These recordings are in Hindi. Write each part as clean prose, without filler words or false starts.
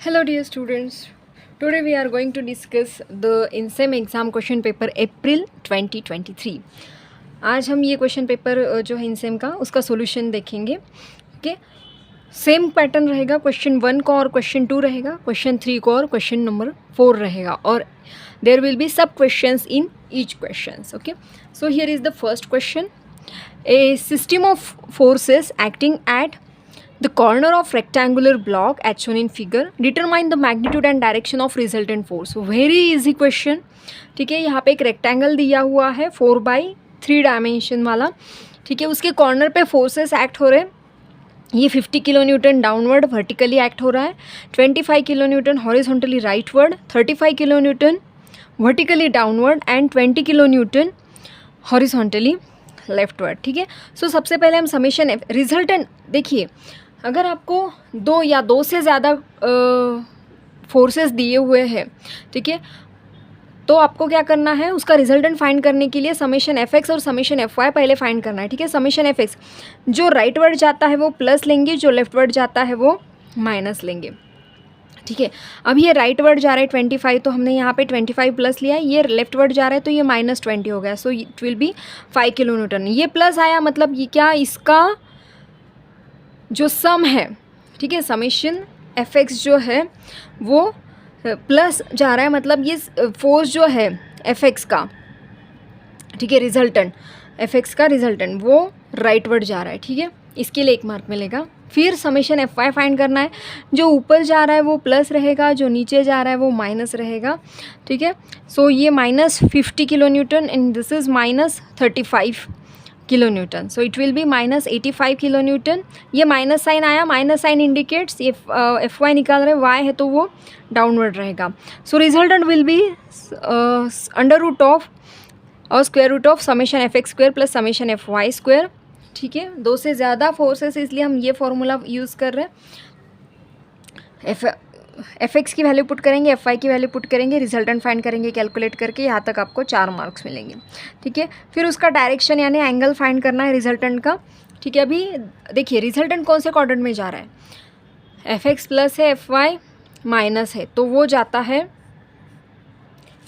Hello dear students, today we are going to discuss the INSEM exam question paper April 2023. आज हम ये क्वेश्चन पेपर जो है INSEM का उसका सॉल्यूशन देखेंगे. ओके, सेम पैटर्न रहेगा. क्वेश्चन 1 का और क्वेश्चन 2 रहेगा, क्वेश्चन 3 का और क्वेश्चन नंबर 4 रहेगा, और देयर विल बी सब questions in each questions. Okay, so here is the first question. A system of forces acting at the corner of rectangular block as shown in figure, determine the magnitude and direction of resultant force. Very easy question. ठीक है, यहाँ पे एक रेक्टेंगल दिया हुआ है 4/3 डायमेंशन वाला. ठीक है, उसके कॉर्नर पे फोर्सेस एक्ट हो रहे हैं. ये 50 kilo Newton downward vertically act हो रहा है, 25 kilo Newton horizontally rightward, 35 kilo Newton vertically downward and 20 kilo Newton horizontally leftward. ठीक है, सो सबसे पहले हम समेशन रिजल्टेंट देखिए. अगर आपको दो से ज़्यादा फोर्सेस दिए हुए हैं, ठीक है, तो आपको क्या करना है, उसका रिजल्टेंट फाइंड करने के लिए समेशन एफ एक्स और समेशन एफ वाई पहले फाइंड करना है. ठीक है, समेशन एफ एक्स जो राइट वर्ड जाता है वो प्लस लेंगे, जो लेफ्ट वर्ड जाता है वो माइनस लेंगे. ठीक है, अब ये राइट वर्ड जा रहा है 25, तो हमने यहाँ पे 25 प्लस लिया है. ये लेफ्ट वर्ड जा रहा है तो ये -20 हो गया, सो it will B 5 kilo newton. ये प्लस आया मतलब ये क्या, इसका जो सम है, ठीक है, समेशन एफ एक्स जो है वो प्लस जा रहा है, मतलब ये फोर्स जो है एफ एक्स का, ठीक है, रिजल्टेंट एफ एक्स का रिजल्टेंट वो राइट वर्ड जा रहा है. ठीक है, इसके लिए 1 मार्क मिलेगा. फिर समेशन एफ वाई फाइंड करना है. जो ऊपर जा रहा है वो प्लस रहेगा, जो नीचे जा रहा है वो माइनस रहेगा. ठीक है, सो ये -50 kilo newton and this is -35 kilo newton, so it will be -85 kilo newton. ये माइनस साइन आया, माइनस साइन इंडिकेट्स ये एफ वाई निकाल रहे, वाई है तो वो डाउनवर्ड रहेगा. So resultant will be √ of और square √ of summation F X square plus summation F Y square. ठीक है, 2 से ज़्यादा फोर्सेस इसलिए हम ये फॉर्मूला यूज़ कर रहे हैं. एफ एक्स की वैल्यू पुट करेंगे, एफ वाई की वैल्यू पुट करेंगे, रिजल्टेंट फाइंड करेंगे कैलकुलेट करके. यहाँ तक आपको 4 मार्क्स मिलेंगे. ठीक है, फिर उसका डायरेक्शन यानी एंगल फाइंड करना है रिजल्टेंट का. ठीक है, अभी देखिए रिजल्टेंट कौन से क्वाड्रेंट में जा रहा है, एफ एक्स प्लस है, एफ वाई माइनस है, तो वो जाता है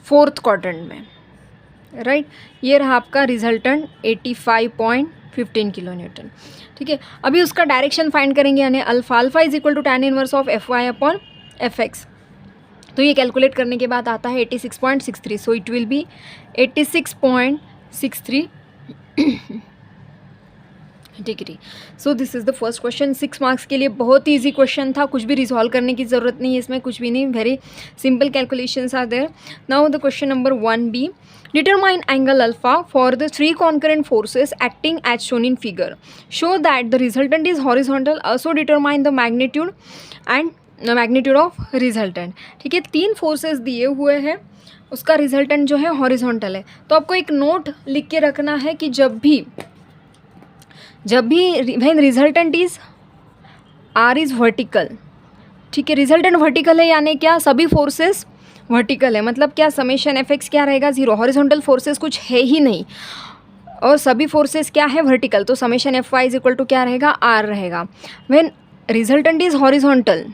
4th क्वाड्रेंट में. राइट, ये रहा आपका रिजल्टेंट 85.15 किलो न्यूटन. ठीक है, अभी उसका डायरेक्शन फाइंड करेंगे यानी alpha is equal to tan inverse of F Y upon F X. तो ये कैलकुलेट करने के बाद आता है 86.63, so it will be 86.63 degree. So this is the first question. 6 marks के लिए बहुत ही ईजी क्वेश्चन था, कुछ भी रिजॉल्व करने की ज़रूरत नहीं है इसमें, कुछ भी नहीं, very simple calculations are there. Now the question number 1b. Determine angle alpha for the 3 concurrent forces acting as shown in figure. Show that the resultant is horizontal. Also determine the magnitude and the magnitude of resultant. ठीक है, 3 फोर्सेस दिए हुए हैं, उसका रिजल्टेंट जो है हॉरिजॉन्टल है. तो आपको एक नोट लिख के रखना है कि जब भी when resultant is R is vertical, ठीक है, रिजल्टेंट वर्टिकल है यानी क्या, सभी फोर्सेस वर्टिकल है, मतलब क्या, समेशन एफ एक्स क्या रहेगा 0. हॉरिजॉन्टल फोर्सेस कुछ है ही नहीं और सभी फोर्सेस क्या है वर्टिकल, तो summation F Y is equal to क्या रहेगा, आर रहेगा. When resultant is horizontal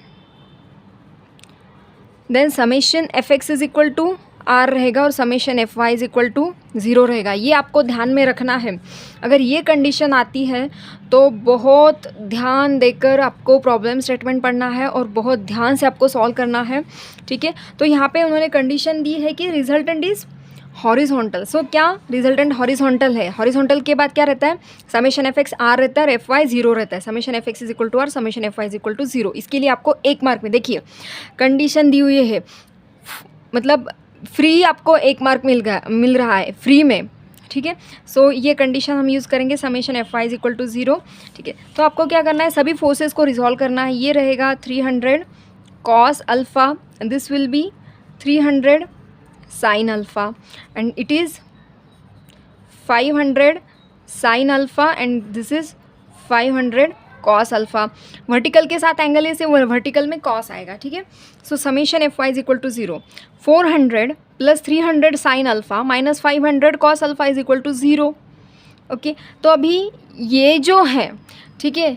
then summation F X is equal to R रहेगा और summation F Y is equal to 0 रहेगा. ये आपको ध्यान में रखना है. अगर ये कंडीशन आती है तो बहुत ध्यान देकर आपको प्रॉब्लम स्टेटमेंट पढ़ना है और बहुत ध्यान से आपको सॉल्व करना है. ठीक है, तो यहाँ पे उन्होंने कंडीशन दी है कि रिजल्टेंट इज़ हॉरिजॉन्टल. सो क्या, रिजल्टेंट हॉरिजॉन्टल है, हॉरिजॉन्टल के बाद क्या रहता है, समेशन एफ एक्स आर रहता है और एफ वाई 0 रहता है. Summation F X is equal to R, summation F Y is equal to 0. इसके लिए आपको 1 मार्क में, देखिए कंडीशन दी हुई है, मतलब फ्री आपको 1 मार्क मिल रहा है फ्री में. ठीक है, सो ये कंडीशन हम यूज़ करेंगे, summation F Y is equal to 0. ठीक है, तो आपको क्या करना है, सभी फोर्सेस को रिजॉल्व करना है. ये रहेगा 300 cos alpha, this will be 300 sine alpha and it is 500 sine alpha and this is 500 cos alpha. Vertical के साथ एंगल है से वर्टिकल में कॉस आएगा. ठीक है, so summation F Y is equal to 0. 400 plus 300 sine alpha minus 500 cos alpha is equal to 0. Okay, तो अभी ये जो है, ठीक है,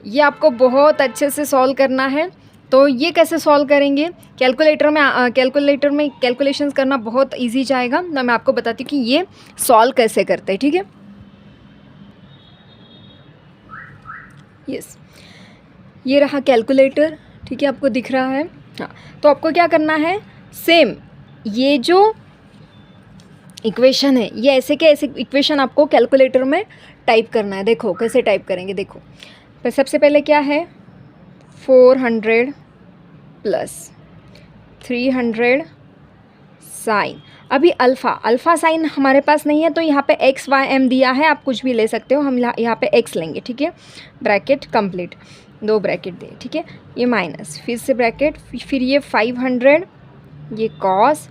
ये आपको बहुत अच्छे से सॉल्व करना है. तो ये कैसे सॉल्व करेंगे, कैलकुलेटर में कैलकुलेशंस करना बहुत इजी जाएगा। तो मैं आपको बताती हूँ कि ये सॉल्व कैसे करते हैं, ठीक है। यस, ये रहा कैलकुलेटर, ठीक है, आपको दिख रहा है। हाँ, तो आपको क्या करना है, सेम ये जो इक्वेशन है, ये ऐसे के ऐसे इक्वेशन आपको कैलकुलेटर में टाइप करना है। देखो कैसे टाइप करेंगे, देखो तो सबसे पहले क्या है, 400 प्लस 300 साइन। अभी अल्फ़ा साइन हमारे पास नहीं है, तो यहाँ पे एक्स वाई एम दिया है, आप कुछ भी ले सकते हो, हम यहाँ पे एक्स लेंगे, ठीक है। ब्रैकेट कंप्लीट, 2 ब्रैकेट दे, ठीक है। ये माइनस, फिर से ब्रैकेट, फिर ये 500, ये कॉस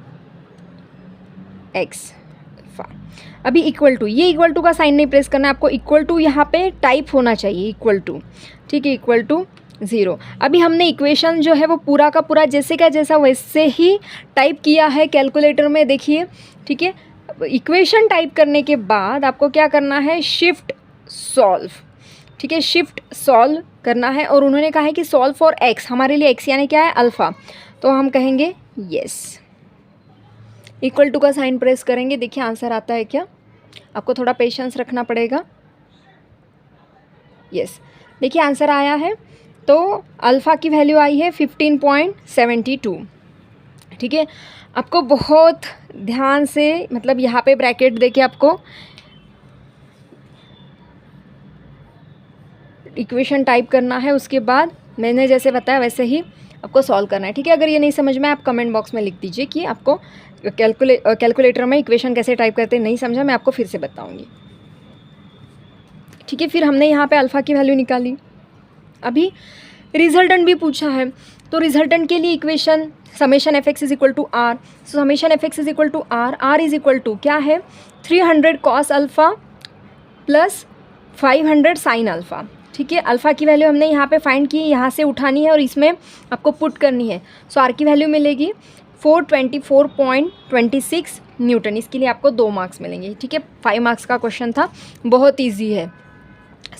एक्स अल्फ़ा। अभी इक्वल टू, ये इक्वल टू का साइन नहीं प्रेस करना है आपको, इक्वल टू यहाँ पे टाइप होना चाहिए, इक्वल टू, ठीक है, इक्वल टू 0। अभी हमने इक्वेशन जो है वो पूरा का पूरा जैसे का जैसा वैसे ही टाइप किया है कैलकुलेटर में, देखिए, ठीक है। इक्वेशन टाइप करने के बाद आपको क्या करना है, शिफ्ट सॉल्व, ठीक है, शिफ्ट सॉल्व करना है। और उन्होंने कहा है कि सॉल्व फॉर एक्स, हमारे लिए एक्स यानी क्या है, अल्फ़ा, तो हम कहेंगे यस, इक्वल टू का साइन प्रेस करेंगे, देखिए आंसर आता है क्या, आपको थोड़ा पेशेंस रखना पड़ेगा। यस, देखिए आंसर आया है, तो अल्फ़ा की वैल्यू आई है 15.72, ठीक है। आपको बहुत ध्यान से, मतलब यहाँ पे ब्रैकेट देके आपको इक्वेशन टाइप करना है, उसके बाद मैंने जैसे बताया वैसे ही आपको सॉल्व करना है, ठीक है। अगर ये नहीं समझ में, आप कमेंट बॉक्स में लिख दीजिए कि आपको कैलकुलेटर में इक्वेशन कैसे टाइप करते हैं नहीं समझा, मैं आपको फिर से बताऊंगी, ठीक है। फिर हमने यहाँ पे अल्फ़ा की वैल्यू निकाली। अभी रिजल्टेंट भी पूछा है, तो रिजल्टेंट के लिए equation summation F X is equal to R, so summation F X is equal to R is equal to क्या है, 300 cos alpha plus 500 sine alpha, ठीक है। अल्फ़ा की वैल्यू हमने यहाँ पे फाइंड की, यहाँ से उठानी है और इसमें आपको पुट करनी है। सो आर की वैल्यू मिलेगी 424.26 न्यूटन। इसके लिए आपको 2 मार्क्स मिलेंगे, ठीक है। 5 मार्क्स का क्वेश्चन था, बहुत ईजी है,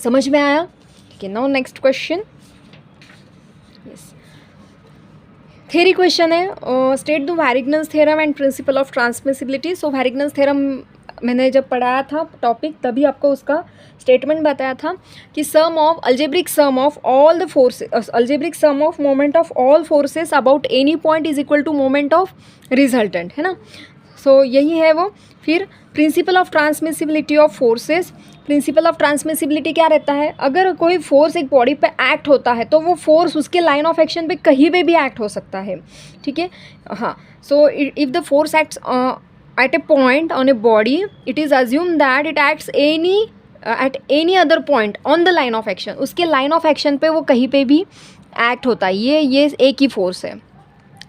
समझ में आया, ठीक है। Now next question, yes, theory question है, state the Varignon's theorem and principle of transmissibility. So Varignon's theorem मैंने जब पढ़ाया था टॉपिक, तभी आपको उसका स्टेटमेंट बताया था कि sum of algebraic sum of all the forces, algebraic sum of moment of all forces about any point is equal to moment of resultant, है ना। सो यही है वो। फिर principle of transmissibility of forces, principle of transmissibility क्या रहता है, अगर कोई फोर्स एक बॉडी पे एक्ट होता है तो वो फोर्स उसके लाइन ऑफ एक्शन पे कहीं पे भी एक्ट हो सकता है, ठीक है। हाँ, so if the force acts at a point on a body, it is assumed that it acts at any other point on the line of action, उसके line of action पे वो कहीं पे भी act होता है। ये एक ही force है,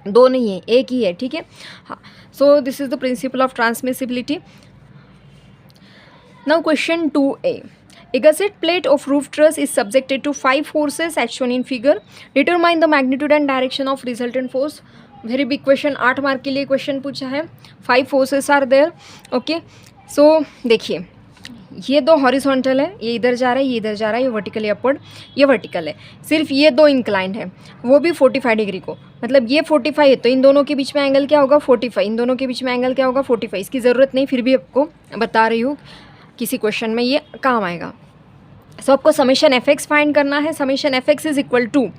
2 नहीं है, एक ही है, ठीक है। हाँ, so this is the principle of transmissibility. Now question 2a. A gusset plate of roof truss is subjected to 5 forces as shown in figure. Determine the magnitude and direction of resultant force. Very big question, 8 mark के लिए क्वेश्चन पूछा है। 5 फोर्सेस आर देयर, ओके। सो देखिए, ये 2 हॉरिजॉन्टल है, ये इधर जा रहा है, ये इधर जा रहा है, ये वर्टिकली अपवर्ड, ये वर्टिकल है। सिर्फ ये 2 इंक्लाइंड है, वो भी 45 डिग्री को, मतलब ये 45 है तो इन दोनों के बीच में एंगल क्या होगा, 45, इन दोनों के बीच में एंगल क्या होगा, 45। इसकी ज़रूरत नहीं, फिर भी आपको बता रही हूँ, किसी क्वेश्चन में ये काम आएगा। सो आपको समेशन एफ एक्स फाइंड करना है। Summation F X is equal to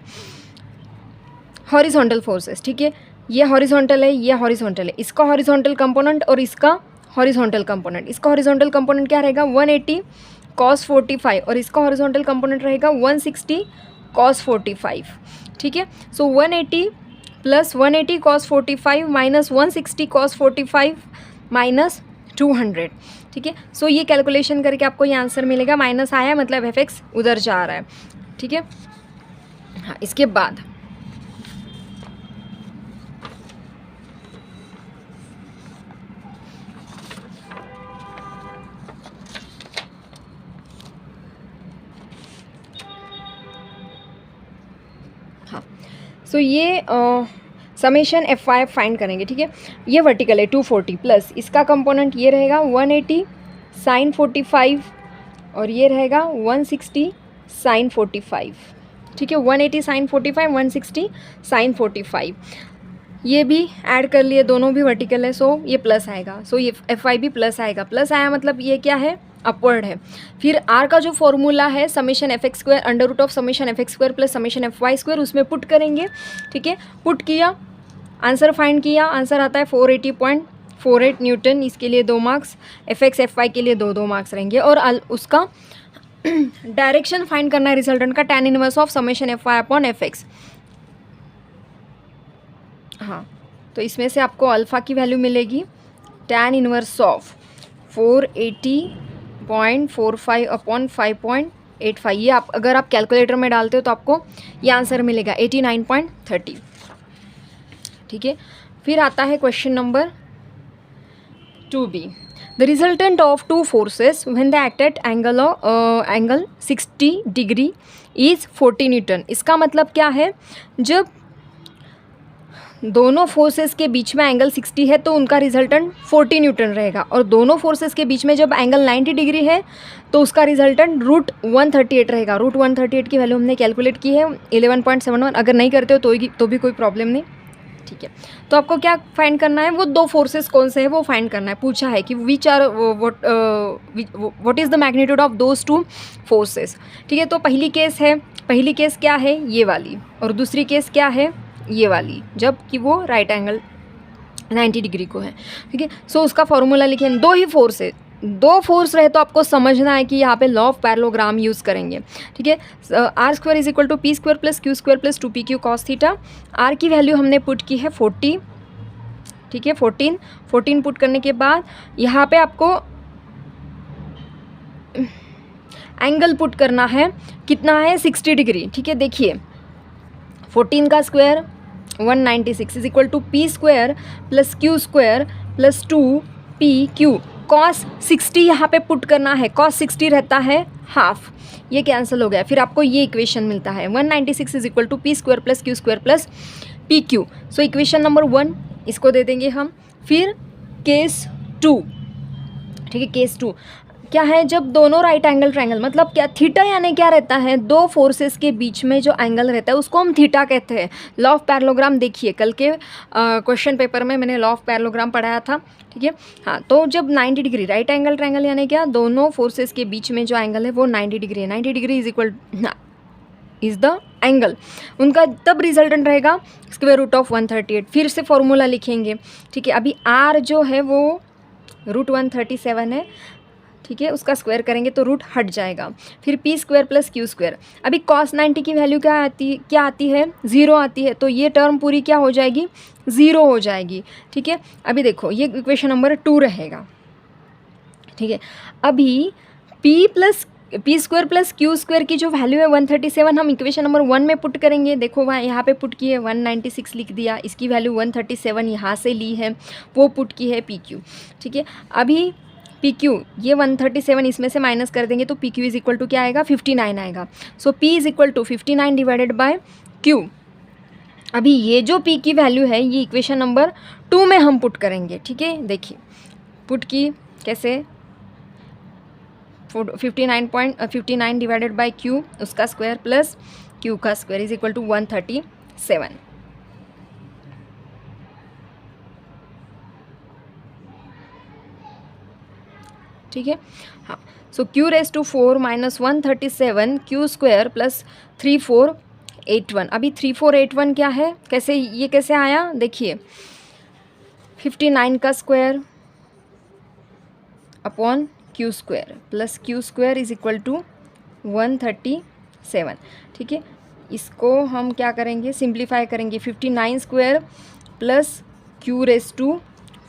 horizontal forces, ठीक है। ये हॉरिजॉन्टल है, ये हॉरिजॉन्टल है, इसका हॉरिजॉन्टल कंपोनेंट और इसका हॉरिजॉन्टल कंपोनेंट। इसका हॉरिजॉन्टल कंपोनेंट क्या रहेगा, 180 cos 45, और इसका हॉरिजॉन्टल कंपोनेंट रहेगा 160 cos 45, ठीक है। सो 180 plus 180 cos 45 minus 160 cos 45 minus 200, ठीक है। सो ये कैलकुलेशन करके आपको ये आंसर मिलेगा। माइनस आया मतलब एफ एक्स उधर जा रहा है, ठीक है। हाँ, इसके बाद सो ये समेशन एफ वाई फाइंड करेंगे, ठीक है। ये वर्टिकल है 240 प्लस इसका कंपोनेंट ये रहेगा 180 साइन 45 और ये रहेगा 160 साइन 45, ठीक है, 180 साइन 45, 160 साइन 45, ये भी ऐड कर लिए, दोनों भी वर्टिकल है, सो ये प्लस आएगा, सो ये एफ आई भी प्लस आएगा। प्लस आया मतलब ये क्या है, अपवर्ड है। फिर आर का जो फॉर्मूला है summation F X square under root of summation F X square plus summation F Y square, उसमें पुट करेंगे। ठीक है, पुट किया, आंसर फाइंड किया, आंसर आता है 480.48 न्यूटन, इसके लिए 2 marks, F X F Y के लिए 2 मार्क्स रहेंगे। और उसका डायरेक्शन फाइंड करना है रिजल्टेंट का, tan inverse of summation F Y upon F X. हाँ, तो इसमें से आपको अल्फ़ा की वैल्यू मिलेगी tan इनवर्स ऑफ 480.45 अपॉन 5.85। ये आप अगर आप कैलकुलेटर में डालते हो तो आपको ये आंसर मिलेगा 89.30। ठीक है, फिर आता है question number 2b। The resultant of two forces when they act at angle 60 degree is 40 Newton. इसका मतलब क्या है, जब दोनों फोर्सेस के बीच में एंगल 60 है तो उनका रिजल्टेंट 40 न्यूटन रहेगा, और दोनों फोर्सेस के बीच में जब एंगल 90 डिग्री है तो उसका रिजल्टेंट √138 रहेगा। √138 की वैल्यू हमने कैलकुलेट की है 11.71। अगर नहीं करते हो तो भी कोई प्रॉब्लम नहीं। ठीक है, तो आपको क्या फाइंड करना है, वो 2 फोर्सेस कौन से हैं वो फाइंड करना है। पूछा है कि which are what is the magnitude of those 2 forces. ठीक है, तो पहली केस क्या है, ये वाली, और दूसरी केस क्या है, ये वाली, जब कि वो राइट एंगल 90 डिग्री को है। ठीक है, सो उसका फॉर्मूला लिखे, 2 ही फोर्स है, 2 फोर्स रहे तो आपको समझना है कि यहाँ पे लॉ ऑफ पैरेललोग्राम यूज़ करेंगे। ठीक है, R square is equal to P square plus Q square plus 2pq cos theta. R की वैल्यू हमने पुट की है 40। ठीक है, 14 पुट करने के बाद यहाँ पे आपको एंगल पुट करना है, कितना है, 60 डिग्री। ठीक है, देखिए 14 का square 196 is equal to P square plus Q square plus 2pq। Cos 60 यहाँ पे पुट करना है, कॉस 60 रहता है हाफ, ये कैंसिल हो गया, फिर आपको ये इक्वेशन मिलता है 196 is equal to P square plus Q square plus pq। So equation number 1 इसको दे देंगे हम। फिर केस 2, ठीक है, केस 2 क्या है, जब दोनों राइट एंगल ट्रायंगल, मतलब क्या, थीटा यानी क्या रहता है, 2 फोर्सेस के बीच में जो एंगल रहता है उसको हम थीटा कहते हैं। लॉ ऑफ पैरेललोग्राम देखिए, कल के क्वेश्चन पेपर में मैंने लॉ ऑफ पैरेललोग्राम पढ़ाया था। ठीक है, हाँ, तो जब 90 डिग्री राइट एंगल ट्रायंगल यानी क्या, दोनों फोर्सेस के बीच में जो एंगल है वो 90 डिग्री है, 90 degree is equal is the angle, उनका तब रिजल्टेंट रहेगा स्क्वायर रूट ऑफ 138। फिर से फॉर्मूला लिखेंगे। ठीक है, अभी आर जो है वो √137 है। ठीक है, उसका स्क्वायर करेंगे तो रूट हट जाएगा। फिर P square plus Q square, अभी कॉस 90 की वैल्यू क्या आती है, 0 आती है, तो ये टर्म पूरी क्या हो जाएगी, 0 हो जाएगी। ठीक है, अभी देखो ये इक्वेशन नंबर 2 रहेगा। ठीक है, अभी P square plus Q square की जो वैल्यू है 137 हम इक्वेशन नंबर 1 में पुट करेंगे। देखो वहाँ यहाँ पे पुट की है 196 लिख दिया, इसकी वैल्यू 137 यहाँ से ली है, वो पुट की है पी क्यू। ठीक है, अभी पी क्यू ये 137 इसमें से माइनस कर देंगे तो P Q is equal to क्या आएगा, 59 आएगा। So P is equal to 59 divided by Q. अभी ये जो पी की वैल्यू है ये इक्वेशन नंबर 2 में हम पुट करेंगे। ठीक है, देखिए पुट की कैसे, 59 डिवाइडेड बाय क्यू उसका स्क्वायर प्लस क्यू का स्क्वायर इज इक्वल टू 137। ठीक है, हाँ, so q raise to 4 minus 137 Q square plus 3481। अभी 3481 क्या है, कैसे, ये कैसे आया, देखिए 59 का square upon Q square plus Q square is equal to 137। ठीक है, इसको हम क्या करेंगे, सिंप्लीफाई करेंगे, 59 square plus Q raise to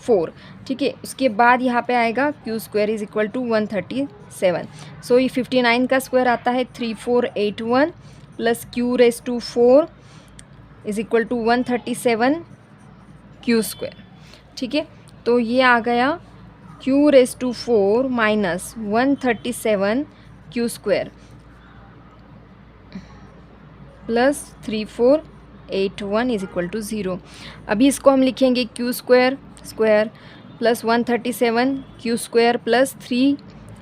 4। ठीक है, उसके बाद यहाँ पे आएगा Q square is equal to 137। So ये 59 का स्क्वायर आता है 3481 plus Q raise to 4 is equal to 137 Q square. ठीक है, तो ये आ गया Q raise to 4 minus 137 Q square plus 3481 is equal to 0। अभी इसको हम लिखेंगे Q square plus 137 Q square plus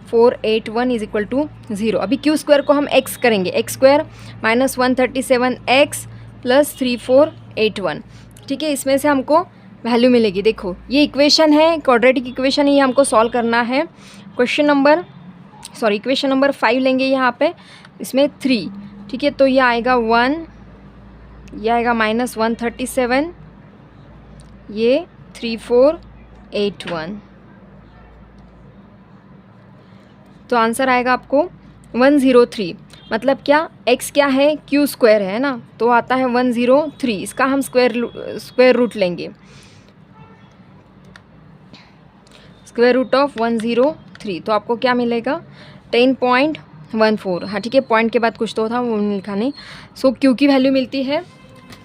481 is equal to 0। अभी क्यू स्क्वायर को हम एक्स करेंगे, X square minus 137 X plus 3481। ठीक है, इसमें से हमको वैल्यू मिलेगी। देखो ये इक्वेशन है, क्वाड्रेटिक इक्वेशन है, ये हमको सॉल्व करना है। इक्वेशन नंबर 5 लेंगे यहाँ पे, इसमें 3। ठीक है, तो ये आएगा 1, ये आएगा माइनस 137, ये 3481। तो आंसर आएगा आपको 103। मतलब क्या, x क्या है, q स्क्वायर है ना, तो आता है 103। इसका हम स्क्वायर रूट लेंगे, स्क्वायर रूट ऑफ 103, तो आपको क्या मिलेगा 10.14। हाँ ठीक है, पॉइंट के बाद कुछ तो था वो लिखा नहीं। सो q की वैल्यू मिलती है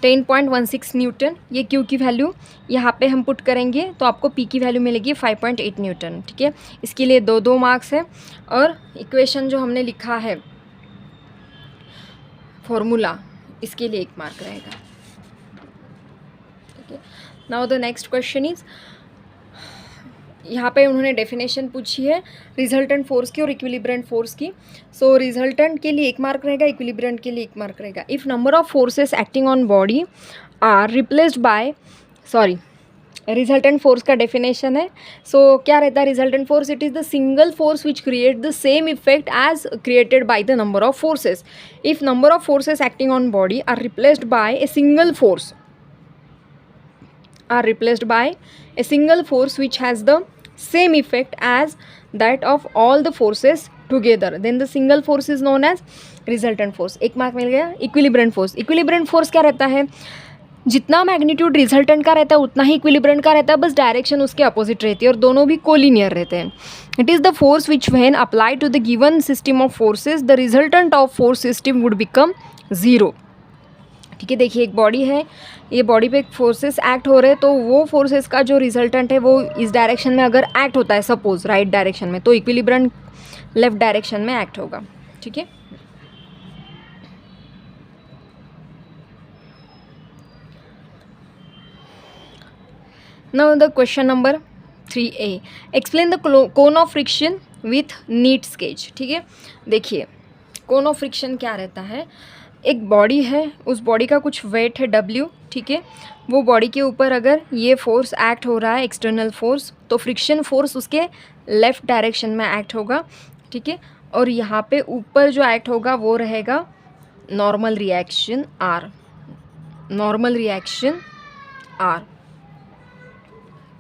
10.16 न्यूटन। ये q की वैल्यू यहाँ पे हम पुट करेंगे तो आपको p की वैल्यू मिलेगी 5.8 न्यूटन। ठीक है, इसके लिए 2 मार्क्स है। और इक्वेशन जो हमने लिखा है फॉर्मूला, इसके लिए 1 मार्क रहेगा। ठीक है, now the next question is, यहाँ पे उन्होंने डेफिनेशन पूछी है रिजल्टेंट फोर्स की और इक्विलिब्रेंट फोर्स की। सो रिजल्टेंट के लिए 1 मार्क रहेगा, इक्विलिब्रेंट के लिए 1 मार्क रहेगा। If number of forces acting on body are replaced by, resultant force का डेफिनेशन है। सो क्या रहता है resultant force? It is the single force which create the same effect as created by the number of forces. If number of forces acting on body are replaced by a single force, which has the same effect as that of all the forces together, then the single force is known as resultant force। 1 mark मिल गया। इक्विलिब्रेंट फोर्स क्या रहता है? जितना मैग्नीट्यूड रिजल्टेंट का रहता है उतना ही इक्विलिब्रेंट का रहता है, बस डायरेक्शन उसके अपोजिट रहती है और दोनों भी कोलिनियर रहते हैं। It is the force which when applied to the given system of forces the resultant of force system would become 0। ठीक है, देखिए एक बॉडी है, ये बॉडी पे फोर्सेस एक्ट हो रहे हैं, तो वो फोर्सेस का जो रिजल्टेंट है वो इस डायरेक्शन में अगर एक्ट होता है, सपोज राइट डायरेक्शन में, तो इक्विलिब्रेंट लेफ्ट डायरेक्शन में एक्ट होगा। ठीक है, now the question number 3A, explain the cone of friction with NEET sketch. ठीक है, देखिए कोन ऑफ फ्रिक्शन क्या रहता है? एक बॉडी है, उस बॉडी का कुछ वेट है W। ठीक है, वो बॉडी के ऊपर अगर ये फोर्स एक्ट हो रहा है, एक्सटर्नल फोर्स, तो फ्रिक्शन फोर्स उसके लेफ़्ट डायरेक्शन में एक्ट होगा। ठीक है, और यहाँ पे ऊपर जो एक्ट होगा वो रहेगा नॉर्मल रिएक्शन R।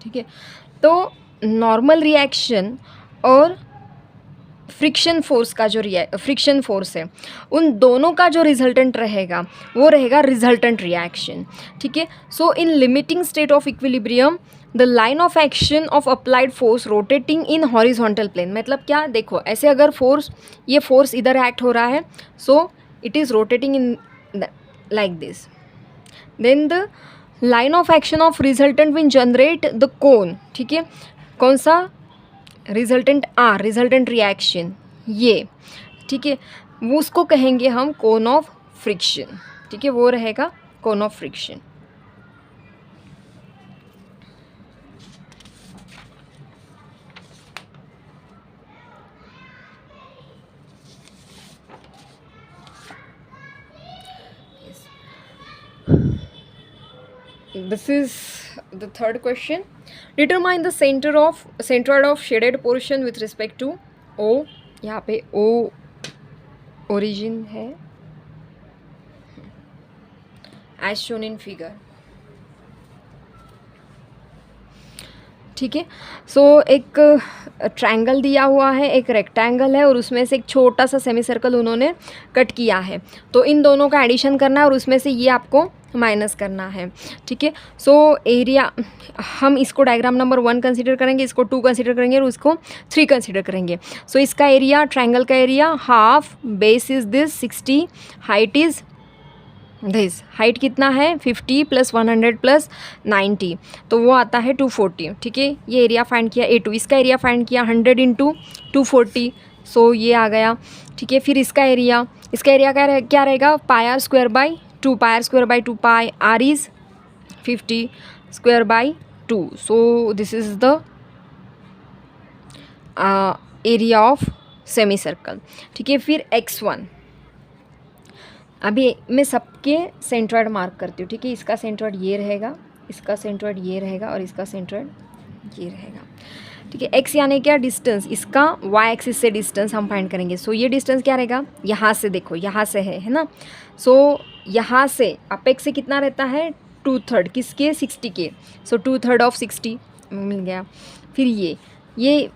ठीक है, तो नॉर्मल रिएक्शन और फ्रिक्शन फोर्स का जो फ्रिक्शन फोर्स है, उन दोनों का जो रिजल्टेंट रहेगा वो रहेगा रिजल्टेंट रिएक्शन। ठीक है, so in limiting state of equilibrium the line of action of applied force rotating in horizontal plane. मतलब क्या, देखो ऐसे अगर ये फोर्स इधर एक्ट हो रहा है, so it is rotating in like this, then the line of action of resultant will generate the cone. ठीक है, कौन सा? रिजल्टेंट R, रिजल्टेंट रिएक्शन ये। ठीक है, वो उसको कहेंगे हम कोन ऑफ फ्रिक्शन। ठीक है, वो रहेगा cone of friction. This is the third question. Determine the centroid of shaded portion with respect to O। यहाँ पे O origin है as shown in figure। ठीक है, सो एक ट्रायंगल दिया हुआ है, एक रेक्टेंगल है और उसमें से एक छोटा सा सेमी सर्कल उन्होंने कट किया है। तो इन दोनों का एडिशन करना है और उसमें से ये आपको माइनस करना है। ठीक है, सो एरिया हम इसको डायग्राम नंबर 1 कंसीडर करेंगे, इसको 2 कंसीडर करेंगे और इसको 3 कंसीडर करेंगे। सो इसका एरिया, ट्रायंगल का area half, base is this 60, height is this. Height कितना है? 50 + 100 + 90, तो वो आता है 240। ठीक है, ये एरिया फाइंड किया A2। इसका एरिया फाइंड किया 100 × 240, सो ये आ गया। ठीक है, फिर इसका एरिया क्या रहेगा? πr² / 2, πr² / 2 pi, R is 50² / 2, so this is the area of semi circle, ठीक है। फिर x1, अभी मैं सबके सेंट्रॉइड मार्क करती हूँ, ठीक है। इसका सेंट्रॉइड ये रहेगा, इसका सेंट्रॉइड ये रहेगा और इसका सेंट्रॉइड ये रहेगा, ठीक है। x यानी क्या, डिस्टेंस, इसका y एक्सिस से डिस्टेंस हम फाइंड करेंगे। सो ये डिस्टेंस क्या रहेगा, यहाँ से देखो, यहाँ से है ना। सो यहाँ से अपेक्स से कितना रहता है, 2/3 किसके, 60 के। सो 2/3 ऑफ 60 मिल गया। फिर ये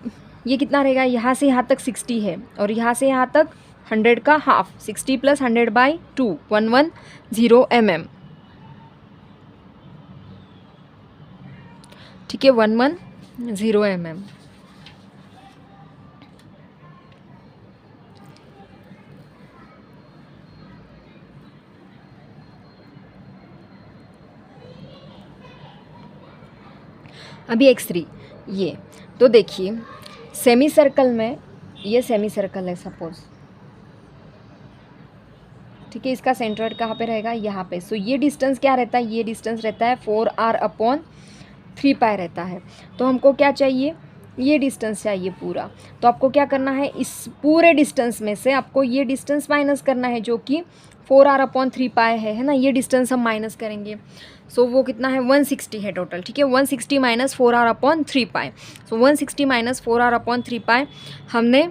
कितना रहेगा, यहाँ से यहाँ तक 60 है और यहाँ से यहाँ तक 100 का हाफ, 60 + 100/2 110 mm, ठीक है, 110 mm। अभी x3 ये, तो देखिए सेमी सर्कल में, ये सेमी सर्कल है सपोज, ठीक है। इसका सेंट्रॉइड कहाँ पे रहेगा, यहाँ पे। सो ये डिस्टेंस क्या रहता है, ये डिस्टेंस रहता है 4r/3π रहता है। तो हमको क्या चाहिए, ये डिस्टेंस चाहिए पूरा। तो आपको क्या करना है, इस पूरे डिस्टेंस में से आपको ये डिस्टेंस माइनस करना है, जो कि 4r/3π है ना। ये डिस्टेंस हम माइनस करेंगे। सो वो कितना है, 160 है टोटल, ठीक है। 160 - 4r/3π। सो 160 - 4r/3π हमने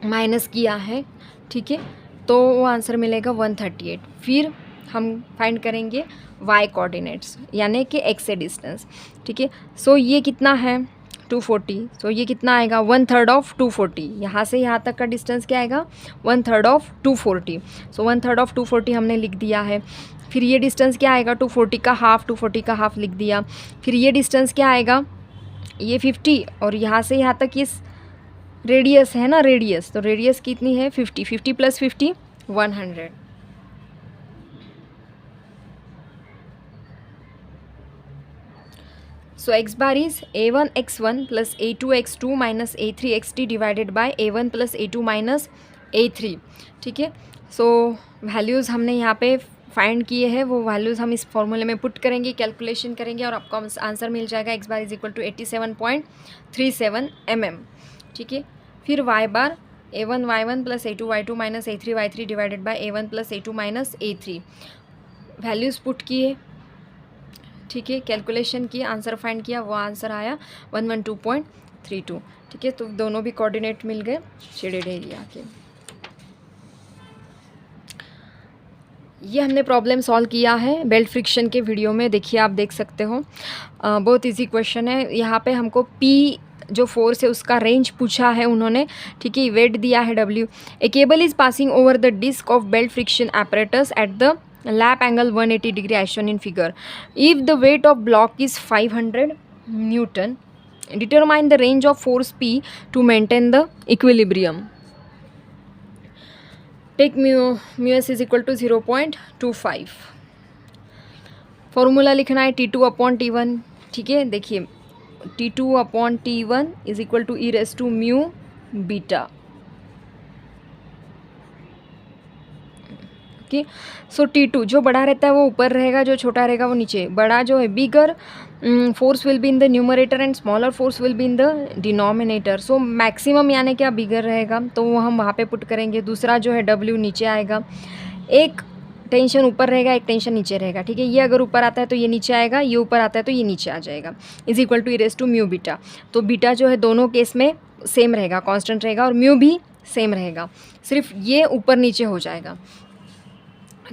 माइनस किया है, ठीक है। तो वो आंसर मिलेगा 138। फिर हम फाइंड करेंगे y कोऑर्डिनेट्स, यानी कि x से डिस्टेंस, ठीक है। सो ये कितना है, 240। सो ये कितना आएगा, 1/3 ऑफ 240। यहाँ से यहाँ तक का डिस्टेंस क्या आएगा, 1/3 ऑफ 240। सो 1/3 ऑफ 240 हमने लिख दिया है। फिर ये डिस्टेंस क्या आएगा, 240 का हाफ, 240 का हाफ लिख दिया। फिर ये डिस्टेंस क्या आएगा, ये 50 और यहाँ से यहाँ तक ये रेडियस है ना, रेडियस। तो रेडियस कितनी है, 50, 50 + 50 100। So x bar is a1x1 + a2x2 - a3xt divided by a1 + a2 - a3, ठीक है। सो वैल्यूज़ हमने यहाँ पे फाइंड किए हैं, वो वैल्यूज़ हम इस फॉर्मूले में पुट करेंगे, कैलकुलेशन करेंगे और आपको आंसर मिल जाएगा x bar = 87.37 mm, ठीक है। फिर y bar a1y1 + a2y2 - a3y3 divided by a1 + a2 - a3, values put किए, ठीक है। कैलकुलेशन किया, आंसर फाइंड किया, वो आंसर आया 112.32, ठीक है। तो दोनों भी कोऑर्डिनेट मिल गए शेडेड एरिया के। ये हमने प्रॉब्लम सॉल्व किया है बेल्ट फ्रिक्शन के वीडियो में, देखिए आप देख सकते हो। बहुत इजी क्वेश्चन है। यहाँ पे हमको P जो फोर्स है उसका रेंज पूछा है उन्होंने, ठीक है। वेट दिया है W। A cable is passing over the disc of belt friction apparatus at the lap angle 180 degree as shown in figure. If the weight of block is 500 Newton, determine the range of force P to maintain the equilibrium. Take mu s is equal to 0.25. Formula लिखना है T2/T1, ठीक है। देखिए T2/T1 is equal to e raised to mu beta, okay. So T2 जो बड़ा रहता है वो ऊपर रहेगा, जो छोटा रहेगा वो नीचे। बड़ा जो है, bigger force will be in the numerator and smaller force will be in the denominator. So maximum यानी क्या, बिगर रहेगा, तो वो हम वहाँ पे पुट करेंगे। दूसरा जो है W नीचे आएगा। एक टेंशन ऊपर रहेगा, एक टेंशन नीचे रहेगा, ठीक है। ये अगर ऊपर आता है तो ये नीचे आएगा, ये ऊपर आता है तो ये नीचे आ जाएगा। Is equal to e raised to mu beta। तो बीटा जो है दोनों केस में सेम रहेगा, कांस्टेंट रहेगा, और म्यू भी सेम रहेगा, सिर्फ ये ऊपर नीचे हो जाएगा,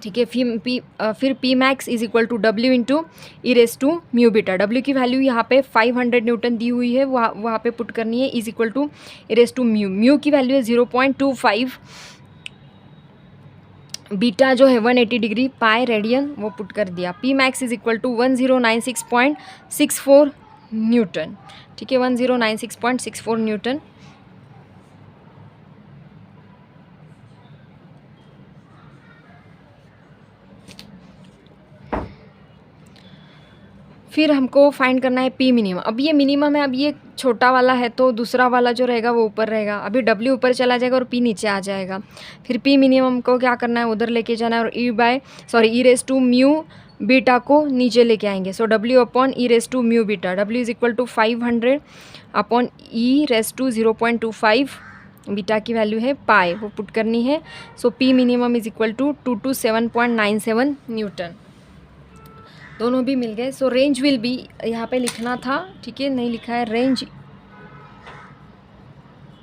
ठीक है। फिर P max is equal to W into e raised to mu beta। W की वैल्यू यहाँ पे 500 न्यूटन दी हुई है, वहाँ पे पुट करनी है, is equal to e raised to mu की वैल्यू है 0.25, बीटा जो है 180 डिग्री पाई रेडियन, वो पुट कर दिया। P max is equal to 1096.64 newton, ठीक है, 1096.64 न्यूटन। फिर हमको फाइंड करना है P मिनिमम। अब ये मिनिमम है, अब ये छोटा वाला है तो दूसरा वाला जो रहेगा वो ऊपर रहेगा। अभी W ऊपर चला जाएगा और P नीचे आ जाएगा। फिर P मिनिमम को क्या करना है, उधर लेके जाना है, और e raised to mu beta को नीचे लेके आएंगे। So W/e raised to mu beta, W is equal to 500 upon e⁻⁴ beta की वैल्यू है पाई, वो पुट करनी है. So P minimum is equal to 227.97 newton. दोनों भी मिल गए. सो रेंज विल बी, यहाँ पे लिखना था, ठीक है, नहीं लिखा है. Range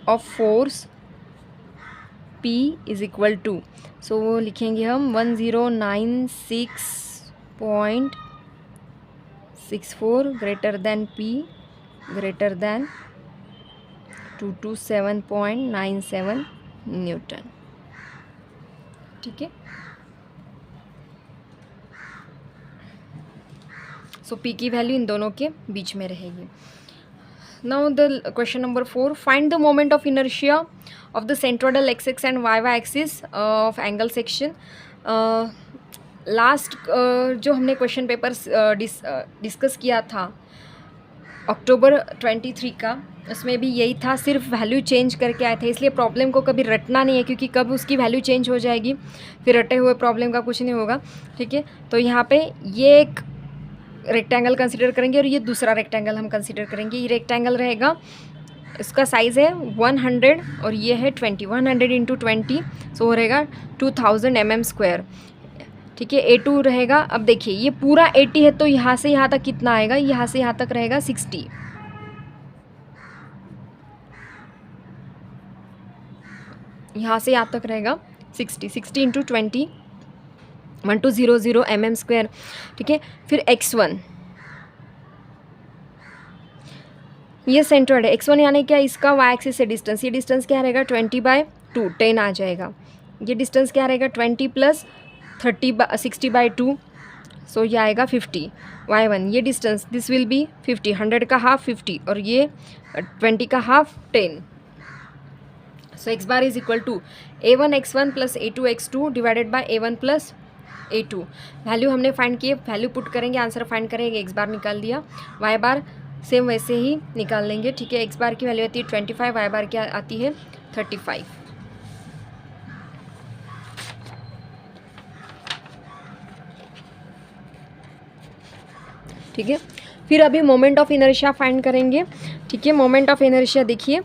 of force P is equal to, so वो लिखेंगे हम 1096.64 greater than P greater than 227.97 newton. ठीक है. सो P की वैल्यू इन दोनों के बीच में रहेगी. Now the question number 4, find the moment of inertia of the centroidal axis and Y axis of angle section. Last जो हमने क्वेश्चन पेपर डिस्कस किया था अक्टूबर 23 का, उसमें भी यही था, सिर्फ वैल्यू चेंज करके आए थे. इसलिए प्रॉब्लम को कभी रटना नहीं है, क्योंकि कब उसकी वैल्यू चेंज हो जाएगी फिर रटे हुए प्रॉब्लम का कुछ नहीं होगा. ठीक है. तो यहाँ पे ये एक रेक्टेंगल कंसीडर करेंगे और ये दूसरा रेक्टेंगल हम कंसीडर करेंगे. ये रेक्टेंगल रहेगा, इसका साइज़ है 100 और ये है 20. 100 इंटू 20, सो वो रहेगा 2000 mm². ठीक है. A2 रहेगा. अब देखिए ये पूरा 80 है, तो यहाँ से यहाँ तक कितना आएगा, यहाँ से यहाँ तक रहेगा 60. यहाँ से यहाँ तक रहेगा 60 इंटू 20, 1200 mm². ठीक है. फिर x1, ये सेंट्रोइड है. x1 यानी क्या, इसका y एक्सिस से डिस्टेंस, ये डिस्टेंस क्या रहेगा 20/2, 10 आ जाएगा. ये डिस्टेंस क्या रहेगा 20 + 60/2, सो ये आएगा 50. y1 ये डिस्टेंस, दिस विल बी 50. 100 का हाफ 50 और ये 20 का हाफ 10. सो x bar is equal to a1 x1 + a2 x2 divided by a1 + a2. Value हमने फाइंड किए, वैल्यू पुट करेंगे, आंसर फाइंड करेंगे. x बार निकाल दिया, y बार सेम वैसे ही निकाल लेंगे. ठीक है. x बार की वैल्यू आती है 25, y बार क्या आती है 35. ठीक है. फिर अभी मोमेंट ऑफ इनर्शिया फाइंड करेंगे. ठीक है. मोमेंट ऑफ इनर्शिया देखिए,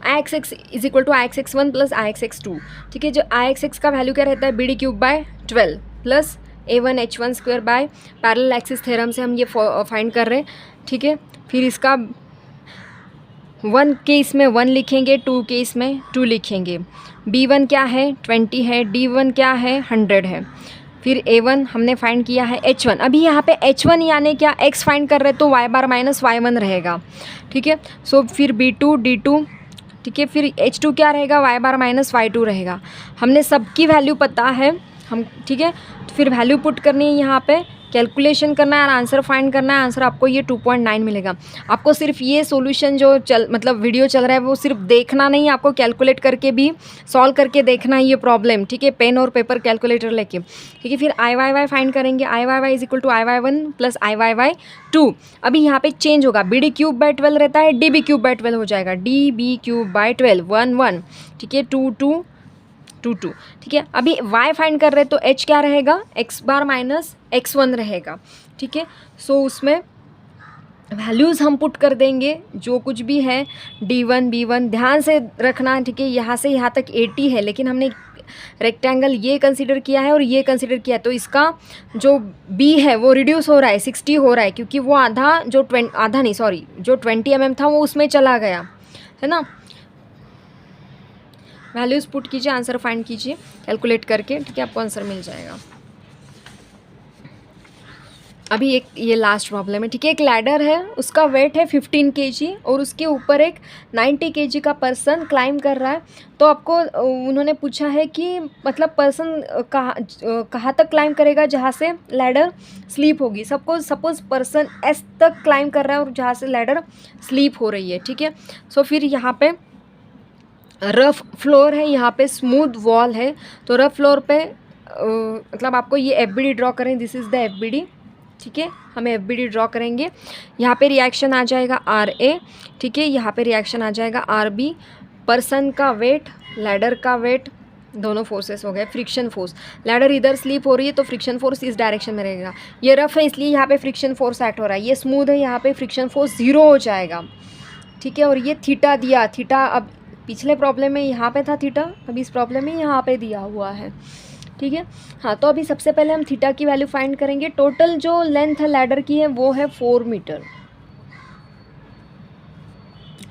Ix is equal to Ix1 + Ix2. ठीक है. जो Ix का वैल्यू क्या रहता है, BD³/12 plus A1H1² by parallel axis theorem से हम ये फाइंड कर रहे हैं. ठीक है. फिर इसका 1 केस में 1 लिखेंगे, 2 केस में 2 लिखेंगे. B1 क्या है 20 है, D1 क्या है 100 है. फिर A1 हमने फाइंड किया है H1. अभी यहाँ पे H1 यानी क्या, x फाइंड कर रहे तो y बार माइनस y1 रहेगा. ठीक है. सो फिर B2 D2. ठीक है. फिर H2 क्या रहेगा, y बार माइनस y2 रहेगा. हमने सबकी वैल्यू पता है हम. ठीक है. तो फिर वैल्यू पुट करनी है, यहाँ पे कैलकुलेशन करना है और आंसर फाइंड करना है. आंसर आपको ये 2.9 मिलेगा. आपको सिर्फ ये सॉल्यूशन जो मतलब वीडियो चल रहा है वो सिर्फ देखना नहीं, आपको कैलकुलेट करके भी सॉल्व करके देखना है ये प्रॉब्लम. ठीक है. पेन और पेपर कैलकुलेटर लेके. ठीक है. फिर IYY फाइंड करेंगे. IYY is equal to IY1 + IYY2. अभी यहाँ पे चेंज होगा, BD³/12 रहता है, DB³/12 हो जाएगा. DB³/12 1 1. ठीक है. 2 2 2 2. ठीक है. अभी y फाइंड कर रहे तो h क्या रहेगा, x बार माइनस x1 रहेगा. ठीक है. सो उसमें वैल्यूज़ हम पुट कर देंगे जो कुछ भी है, D1 B1 ध्यान से रखना. ठीक है. यहाँ से यहाँ तक 80 है, लेकिन हमने रेक्टेंगल ये कंसीडर किया है और ये कंसीडर किया है, तो इसका जो b है वो रिड्यूस हो रहा है, 60 हो रहा है, क्योंकि वो जो 20 mm था वो उसमें चला गया है ना. वैल्यूज़ पुट कीजिए, आंसर फाइंड कीजिए कैलकुलेट करके. ठीक है. आपको आंसर मिल जाएगा. अभी एक ये लास्ट प्रॉब्लम है. ठीक है. एक लैडर है, उसका वेट है 15 kg और उसके ऊपर एक 90 kg का पर्सन क्लाइंब कर रहा है. तो आपको उन्होंने पूछा है कि मतलब पर्सन कहाँ तक क्लाइंब करेगा जहाँ से लैडर स्लीप होगी. सपोज पर्सन S तक क्लाइंब कर रहा है और जहाँ से लैडर स्लीप हो रही है. ठीक है. सो फिर यहाँ पे रफ़ फ्लोर है, यहाँ पे स्मूथ वॉल है. तो रफ़ फ्लोर पे मतलब आपको ये FBD ड्रॉ करें. This is the FBD. ठीक है. हमें FBD ड्रॉ करेंगे. यहाँ पे रिएक्शन आ जाएगा RA. ठीक है. यहाँ पे रिएक्शन आ जाएगा RB. पर्सन का वेट, लैडर का वेट, दोनों फोर्सेस हो गए। फ्रिक्शन फोर्स, लैडर इधर स्लिप हो रही है तो फ्रिक्शन फोर्स इस डायरेक्शन में रहेगा। ये रफ है इसलिए यहाँ पे फ्रिक्शन फोर्स एक्ट हो रहा है। ये स्मूथ है, यहाँ पे फ्रिक्शन फोर्स 0 हो जाएगा, ठीक है। और ये थीटा दिया, थीटा अब पिछले प्रॉब्लम में यहाँ पे था थीटा, अब इस प्रॉब्लम में यहाँ पे दिया हुआ है, ठीक है। हाँ, तो अभी सबसे पहले हम थीटा की वैल्यू फाइंड करेंगे। टोटल जो लेंथ है लैडर की है वो है 4 मीटर,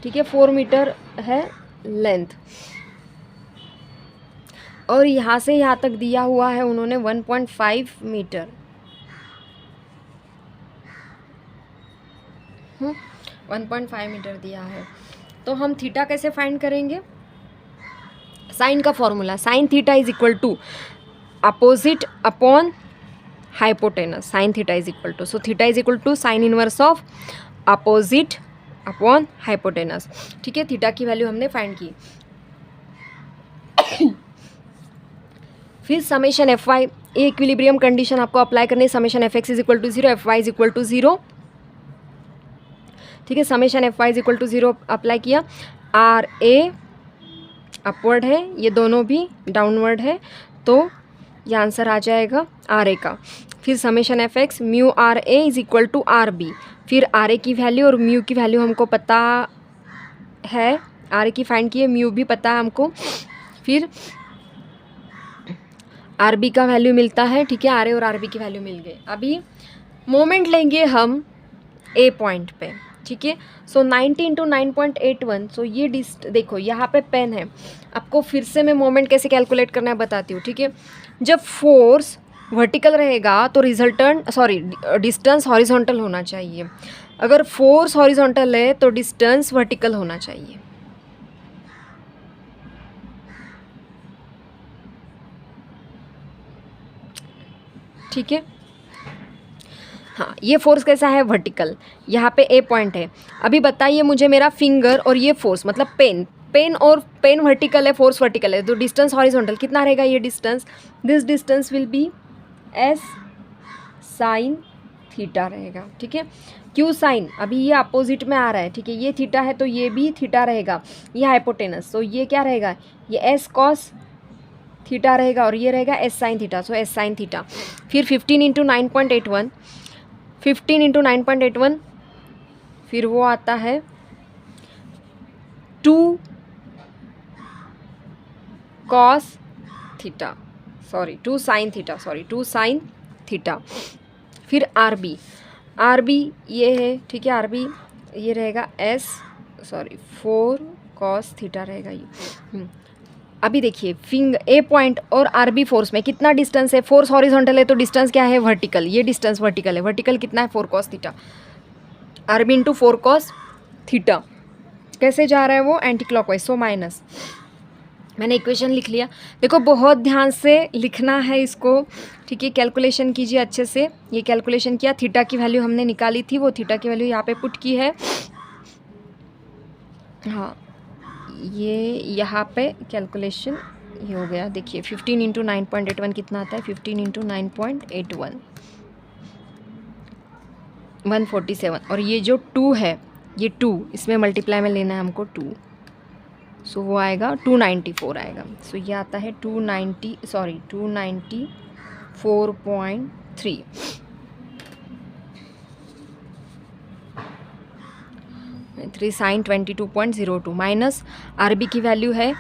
ठीक है, 4 मीटर है लेंथ। और यहाँ से यहाँ तक दिया हुआ है उन्होंने 1.5 मीटर, 1.5 मीटर दिया है। तो हम थीटा कैसे फाइंड करेंगे? साइन का formula, sine theta is equal to opposite upon hypotenuse. Sine theta is equal to, so theta is equal to sine inverse of opposite upon hypotenuse, ठीक है। थीटा की वैल्यू हमने फाइंड की। फिर summation F Y, equilibrium condition आपको अप्लाई करनी। Summation F X is equal to 0, F Y is equal to 0, ठीक है। Summation F Y is equal to 0 apply किया। आर ए अपवर्ड है, ये दोनों भी डाउनवर्ड है, तो ये आंसर आ जाएगा आर ए का। फिर summation F X mu R A is equal to R B. फिर आर ए की वैल्यू और म्यू की वैल्यू हमको पता है, आर ए की फाइंड की है, म्यू भी पता है हमको। फिर आर बी का वैल्यू मिलता है, ठीक है, आर ए और आर बी की वैल्यू मिल गई। अभी मोमेंट लेंगे हम ए पॉइंट पे, ठीक है। सो 90 इंटू 9.81, सो ये देखो यहाँ पे पेन है, आपको फिर से मैं मोमेंट कैसे कैलकुलेट करना है बताती हूँ, ठीक है। जब फोर्स वर्टिकल रहेगा तो डिस्टेंस हॉरिजॉन्टल होना चाहिए। अगर फोर्स हॉरिजॉन्टल है तो डिस्टेंस वर्टिकल होना चाहिए, ठीक है। हाँ, ये फोर्स कैसा है? वर्टिकल। यहाँ पे ए पॉइंट है। अभी बताइए मुझे, मेरा फिंगर और ये फोर्स मतलब पेन वर्टिकल है, फोर्स वर्टिकल है, तो डिस्टेंस हॉरिजॉन्टल कितना रहेगा? ये distance, this distance will be S sine theta रहेगा, ठीक है। क्यों साइन? अभी ये अपोजिट में आ रहा है, ठीक है, ये थीटा है तो ये भी थीटा रहेगा, ये हाइपोटेनस, तो ये क्या रहेगा? ये एस कॉस थीटा रहेगा और ये रहेगा एस साइन थीटा, सो एस साइन थीटा। फिर 15 इंटू 9.81, 15 इंटू 9.81, फिर वो आता है 2 cos theta, 2 sine theta, 2 sine theta. फिर आर बी ये है, ठीक है, आर बी ये रहेगा 4 कॉस थीटा रहेगा ये। अभी देखिए ए पॉइंट और आर बी फोर्स में कितना डिस्टेंस है? फोर्स हॉरिजॉन्टल है तो डिस्टेंस क्या है? वर्टिकल। ये डिस्टेंस वर्टिकल है, वर्टिकल कितना है? 4 cos theta. R B into 4 cos theta कैसे जा रहा है वो? Anti clockwise, so minus. मैंने इक्वेशन लिख लिया। देखो बहुत ध्यान से लिखना है इसको, ठीक है। कैलकुलेशन कीजिए अच्छे से। ये कैलकुलेशन किया, थीटा की वैल्यू हमने निकाली थी, वो थीटा की वैल्यू यहाँ पे पुट की है। हाँ, ये यहाँ पे कैलकुलेशन ये हो गया। देखिए 15 इंटू 9.81 कितना आता है? 15 इंटू 9.81 147, और ये जो 2 है, ये 2 इसमें मल्टीप्लाई में लेना है हमको 2, सो वो आएगा 294 आएगा। सो ये आता है 294.3। 3 साइन 22.02 माइनस आर बी की वैल्यू है,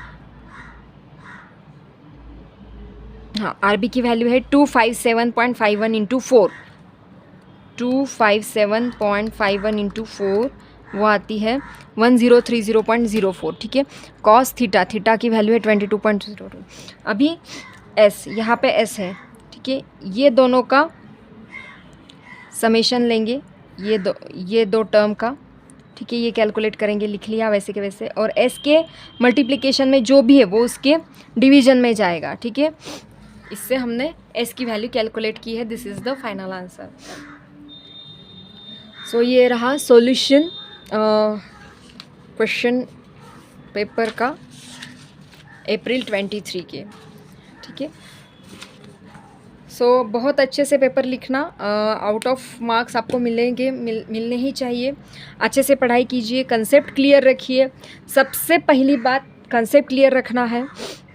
हाँ, आर बी की वैल्यू है 257.51 इंटू 4, 257.51 इंटू 4 वो आती है 1030.04, ठीक है। कॉस थीटा की वैल्यू है 22.02। अभी एस, यहाँ पे एस है, ठीक है, ये दोनों का समेशन लेंगे, ये दो टर्म का, ठीक है, ये कैलकुलेट करेंगे, लिख लिया वैसे के वैसे। और एस के मल्टीप्लिकेशन में जो भी है वो उसके डिवीजन में जाएगा, ठीक है। इससे हमने एस की वैल्यू कैलकुलेट की है। This is the final answer. So ये रहा सॉल्यूशन क्वेश्चन पेपर का अप्रैल 23 के, ठीक है। सो बहुत अच्छे से पेपर लिखना, आउट ऑफ मार्क्स आपको मिलने ही चाहिए। अच्छे से पढ़ाई कीजिए, कंसेप्ट क्लियर रखिए। सबसे पहली बात कंसेप्ट क्लियर रखना है,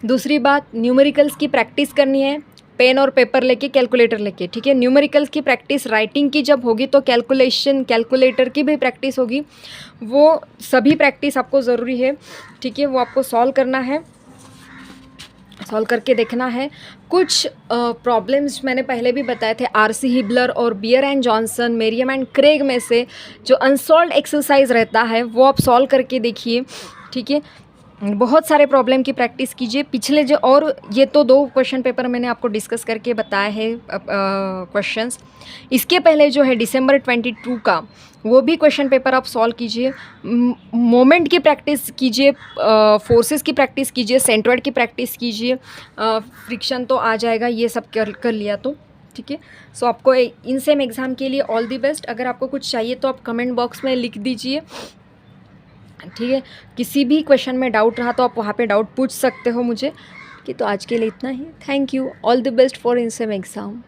दूसरी बात, न्यूमेरिकल्स की प्रैक्टिस करनी है, पेन और पेपर लेके, कैलकुलेटर लेके, ठीक है। न्यूमेरिकल्स की प्रैक्टिस राइटिंग की जब होगी तो कैलकुलेटर की भी प्रैक्टिस होगी। वो सभी प्रैक्टिस आपको ज़रूरी है, ठीक है। वो आपको सॉल्व करना है, सॉल्व करके देखना है। कुछ प्रॉब्लम्स मैंने पहले भी बताए थे, आरसी हिबलर और Beer and Johnson, Meriam and Kraige में से जो अनसॉल्व्ड एक्सरसाइज रहता है वो आप सॉल्व करके देखिए, ठीक है। बहुत सारे प्रॉब्लम की प्रैक्टिस कीजिए पिछले जो, और ये तो 2 क्वेश्चन पेपर मैंने आपको डिस्कस करके बताए हैं क्वेश्चंस। इसके पहले जो है दिसंबर 22 का, वो भी क्वेश्चन पेपर आप सॉल्व कीजिए। मोमेंट की प्रैक्टिस कीजिए, फोर्सेस की प्रैक्टिस कीजिए, सेंट्रोइड की प्रैक्टिस कीजिए। फ्रिक्शन तो आ जाएगा, ये सब कर लिया तो ठीक है। सो आपको इन सेम एग्ज़ाम के लिए ऑल दी बेस्ट। अगर आपको कुछ चाहिए तो आप कमेंट बॉक्स में लिख दीजिए, ठीक है। किसी भी क्वेश्चन में डाउट रहा तो आप वहाँ पे डाउट पूछ सकते हो मुझे, कि तो आज के लिए इतना ही। Thank you, all the best for in sem exam.